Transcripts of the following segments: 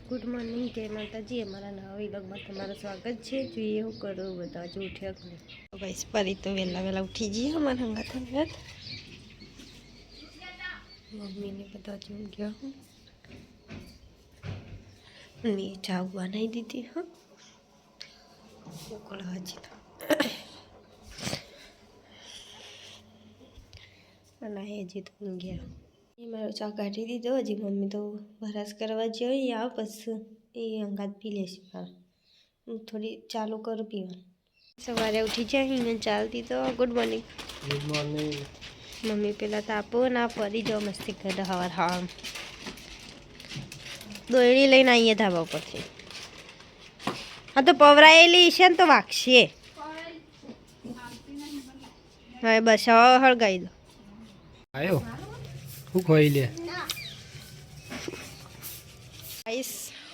Good morning जय माता जी। हमारा नवा व्लॉग में तुम्हारा स्वागत है। જોઈએ હું કરું બધા જો ઉઠ્યા ગાઈસ પરી તો વેલા વેલા ઉઠી જઈએ અમારા હંગાત હંગાત મમ્મી ને બધા જો ગયા હું મેં ચાવ બનાવી દીધી હા ઉકળવા હજી તો અને હજી તો ઊંઘ્યા ये मारो चा काटी दीधो हजी मम्मी तो बरस करवा जाए आ बस ये अंगात पी ले थोड़ी चालू करूँ पीवा सवारे उठी जाए चाल दी तो गुड मॉर्निंग मम्मी पेला तापो ना परी जाओ मस्ती कर हवा हवा दोड़ी लईने आईए धाबा पर से हाँ तो पवराएली ईशान तो वागशे हाँ बस हवा हड़गाई दो आयो खोई ले गाइस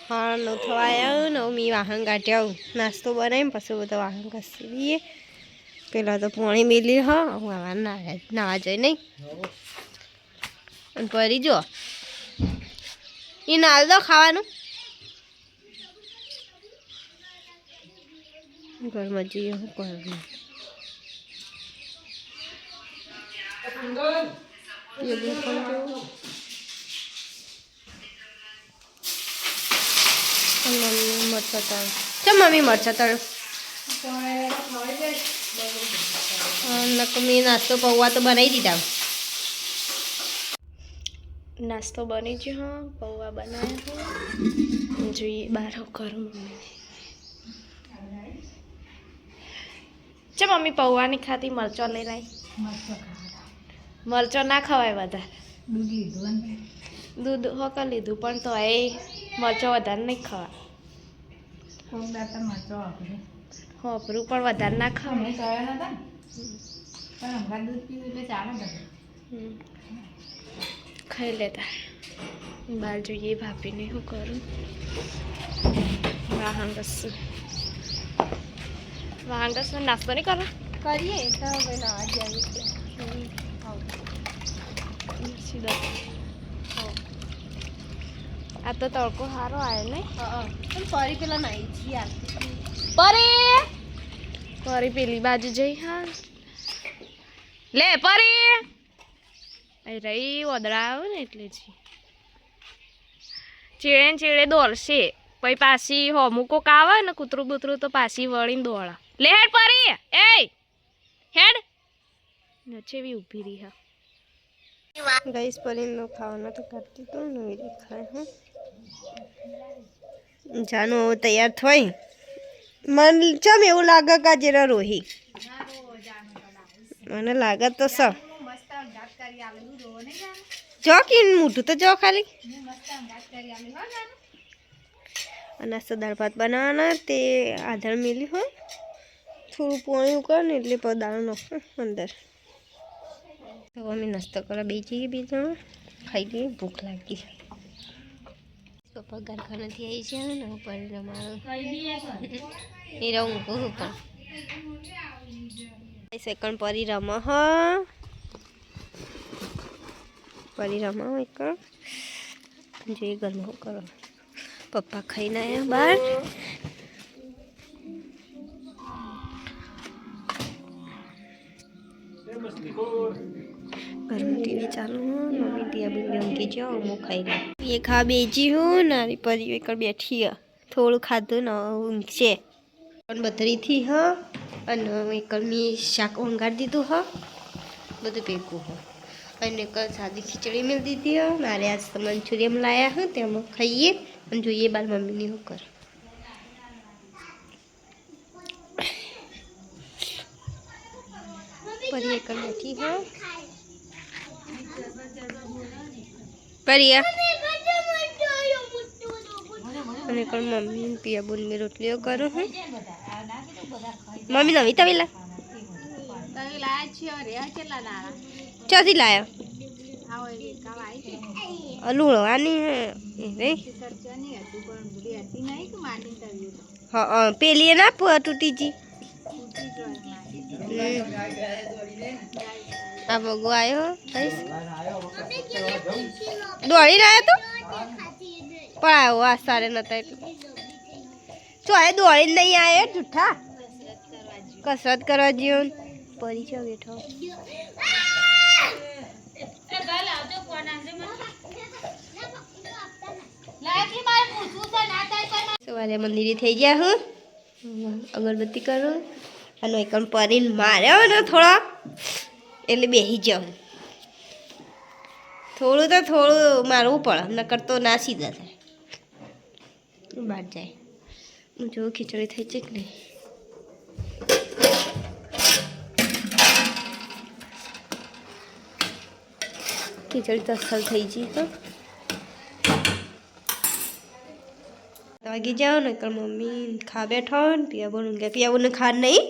हाँ नो थवाया नो मी वाहन काट्या नास्तो बनाई पछी बधो वाहन घसी दीए पेला तो पानी मिली हाँ वाहन नावा जाए नहीं परी जो ये नाल दो खावानु घर में जी हूँ कर ये भी अपन जो मम्मी मरचा तल चल मम्मी मरचा तल नकमी नास्तो पौवा तो बनाई दीधा नास्तो बनी जो हाँ पौवा बनाया जो ये बार करूँ मम्मी चल मम्मी पौवा नहीं खाती मरचा ले लाई मरचो ना खवाय વધારે दूध हो कर लीधु पण तो ए मरचो વધારે नहीं खवा होपरू पण વધારે ना खवा खाई लेता बार जो ये भाभी ने हूँ करूँ वाहन गस में नाश्तो नहीं करो करिए तो बना आ जाए आ तो तड़को हारो आए नहीं परी पेला नहीं थी परी परी पेली बाजू जई हाँ ले परी आई रही वदड़ा आवे ने એટલે જી ચીડે ચીડે દોડશે પછી પાછી હોમું કોક આવે ને કૂતરું બૂતરું તો પાછી વળીને દોડા લે હેડ પરી એ હેડ નચેવી ઊભી રહી હા गाइस परी नो खाना तो करती तो नहीं खाए हैं जानो तैयार थोई मन चम एवं लागे का जरा रोही मैंने लागे तो सब जो कि मोटू तो जो खाली नास्ता दाल भात बनाना ते आधार मिली हो थोड़ा पानी उकर ने એટલે દાળ નાખો અંદર तो मम्मी नाश्ता करा बेची बीजा खाई ली भूख लगी तो पगार खाना थी आई छे ने ऊपर रमारो ए रहूं को ऊपर सेकंड परी रमा ह परी रमा एक जे घर में करो पप्पा खाई ना आया बाहर घर में टीवी चालू हूँ मम्मी दिया बिल्ली की जाओ मैं खाई ली ये खा बेची हूँ नारी परी एक बैठी है थोड़ा खाधो न ऊँचे बतरी थी हाँ एक मी शाक वंगाड़ दीधु हाँ बधु भेगू हाँ एक सादी खीचड़ी मिल दी थी मारे आज तो मंचूरियन लाया हूँ ते खाइए जो ये बार मम्मी ने होकर परी एक बैठी है परिया અને કોણ મમ્મી પિયા બોલ મે રોટલીઓ કરું હું મમ્મી નવી તવી લાયા છે અરે કેટલા નાળા ચોથી લાયા આવો એ કાવા આવી લૂણો આની એ રે ખર્ચાની હતી પણ બુડી હતી નહીં કે માટી તવી હા પેલી ના તૂટી જી आ बगो आयो गाइस दौड़ी रहा है तो પણ આવ્યો આ સારે નતા એટલે જો આ દોડીને નહીં આવ્યો જૂઠા કસરત કરવા જેવો પરી છે બેઠો સવારે મંદિરે થઈ ગયા હું અગરબત્તી કરું અને એક પરીને માર્યો ને થોડો એટલે બેસી જાઉં થોડું મારવું પડે નકર તો ના સીધા થાય બહાર જાય હું જોઉં ખીચડી થઈ છે કે નહીં ખીચડી તો અસલ થઈ ગઈ તો વાગી જાઓ ને મમ્મી ખા બેઠો ને પિયાબોને ખાર નહીં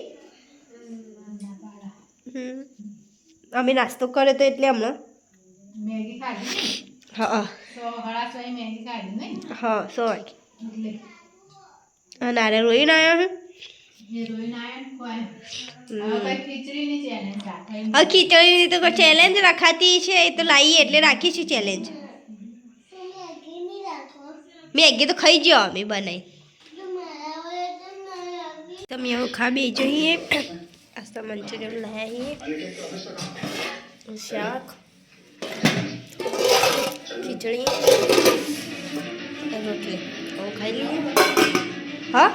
અમે નાસ્તો કર્યો તો એટલે હમણાં હા હા 100 વાગે અને આરે રોઈને આવ્યા હું ખીચડીની તો કોઈ ચેલેન્જ રખાતી છે એ તો લાવીએ એટલે રાખી છે ચેલેન્જ મેગી તો ખાઈ ગયો અમે બનાવી તમે એવું ખા બે જઈએ આસ્તા મંચુરિયન લાવીએ શાક ખીચડી રોટલી હું ખાઈ લઈએ હા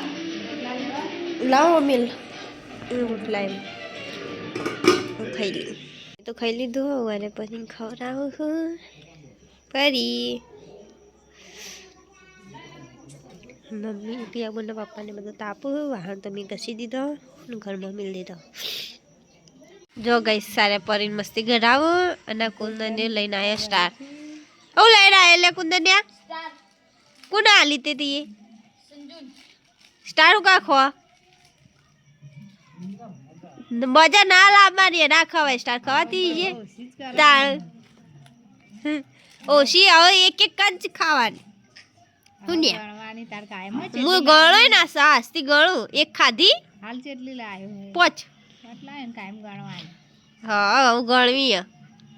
લાવો મિલ રોટલા એમ હું ખાઈ લઈએ તો ખાઈ લીધું અને પછી ખવડાવું છું ફરી મમ્મી પિયાબોના પપ્પાને બધું તાપું વાહન તો મેં ઘસી દીધો ઘરમાં મિલ દીધો જો ગઈ સારે પરીને મસ્તી ઘડાવો અને કુંદનને લઈને આવ્યા સ્ટાર હું લઈને આવ્યા એટલે કુંદન્યા કોને આલી તે તીએ સ્ટાર કા ખો મજા ના લાવવાની ના ખવાય સ્ટાર ખવાતી છે તાર ઓછી હવે એક જ ખાવાની હું ગળો ના સાસ્તી ગળું એક ખાધી હાલ કેટલી લાયો પોચ કેટલા એમ કાયમ ગણવાની હા હું ગણવી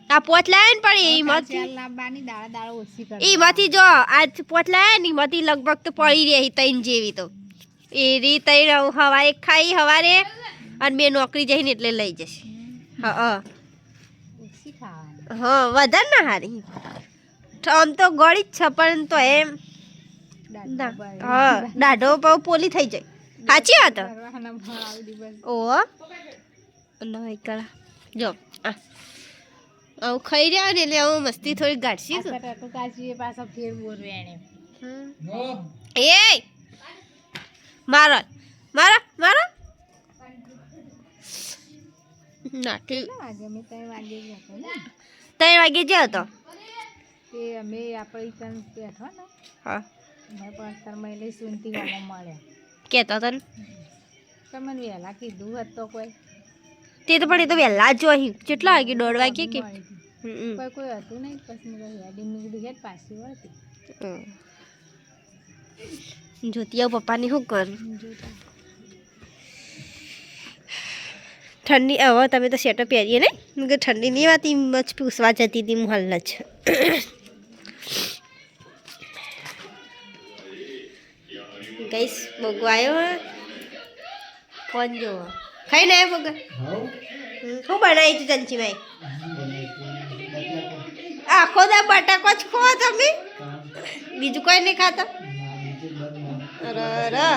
આ પોચ લાવે ને પણ એમાંથી લાવવાની દાડા દાડા ઓછી કર એમાંથી જો આ પોચ લાવે ને એમાંથી લગભગ તો પડી રહી તૈન જેવી તો એ રી તૈન સવારે ખાઈ સવારે અને બે નોકરી જઈને એટલે લઈ જશે હા ઓછી ખાવાની હા વધારે ના હારી આમ તો ગળી જ છે પણ તો એમ હા દાઢો પાવ પોલી થઈ જાય સાચી વાત ઓ જો આવું ખાઈ રહ્યા ને એટલે આવું મસ્તી થોડી ગાઢશી પાછો ફેર બોર વેણે એ મારો મારો મારો નાખી વાગે અમે 3 વાગે જતો ને 3 વાગે જ હતો તે અમે આપણે કન બેઠો ને હા મેં પણ તરમય લઈ સુનતી ગામમાં મળ્યા કેતો તને તમને વહેલા કીધું હોત તો કોઈ તે તો પણ એ તો વહેલા જ અહીં કેટલા વાગે 1:30 વાગે કે કોઈ હતું નહીં પછી મેં હેડી નીકળી ગયા પાછી વળતી જ્યોતિયા પપ્પાની શું કરું ઠંડી હવે તમે તો સ્વેટર પહેરીએ ને કે ઠંડી નહીં વાતી મચ પૂછવા જતી હતી હું હાલ જ ગઈસ બગો આવ્યો ફોન જોવો ખાઈને આવ્યો બગા શું બનાવી તું ચંચીભાઈ આખો દા બટાકો જ ખો તમે બીજું કોઈ નહીં ખાતા અરે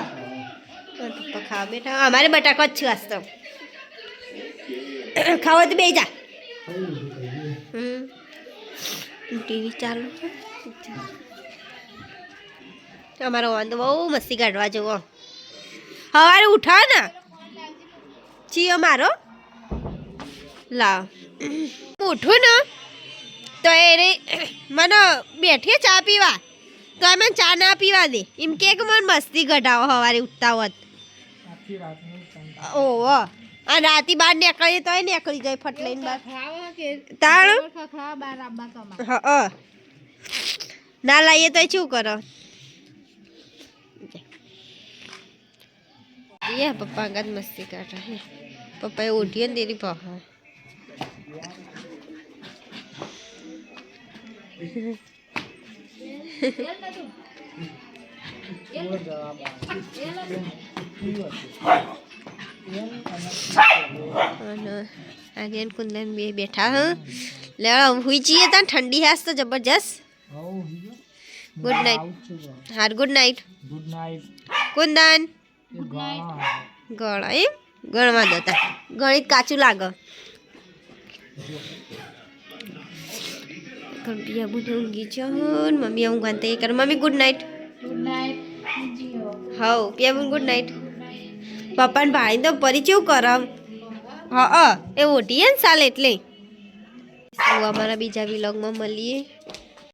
પપ્પા ખાવા બેઠા અમારે બટાકો જ છે આજ તો ખાવા તો બે જા ટીવી ચાલુ છે અમારો વાંધો બહુ મસ્તી કાઢવા જવો સવારે ઉઠાવ ને ચીયો મારો લાવ ઉઠું ને તો એ મને બેઠીએ ચા પીવા તો એમ ચા ના પીવા દે એમ કે મને મસ્તી ઘટાવો સવારે ઉઠતા હોત ઓહો અને રાતી બહાર નીકળીએ તો નીકળી જાય ફટ લઈને બહાર તાણ હા ના લાવીએ તો શું કરો પપ્પા અંગાત મસ્તી કાઢે પપ્પાએ ઉઠીએ ને તેરી પહા અને આર્યન કુંદન બે બેઠા હ લેવા હુઈ જઈએ તાં ઠંડી હાસ તો જબરજસ્ત ગુડ નાઇટ હાર ગુડ નાઇટ કુંદન ગળા એમ ગણવા દતા ગણિત કાચું લાગે પિયા બુધ ઊંઘી છે મમ્મી ઊંઘવા તે કર મમ્મી ગુડ નાઇટ હાઉ પિયા બુન ગુડ નાઇટ પપ્પાને ભાઈ તો પરી કેવું કરમ હા એ ઓઢીએ ને સાલ એટલે અમારા બીજા વિલોગમાં મળીએ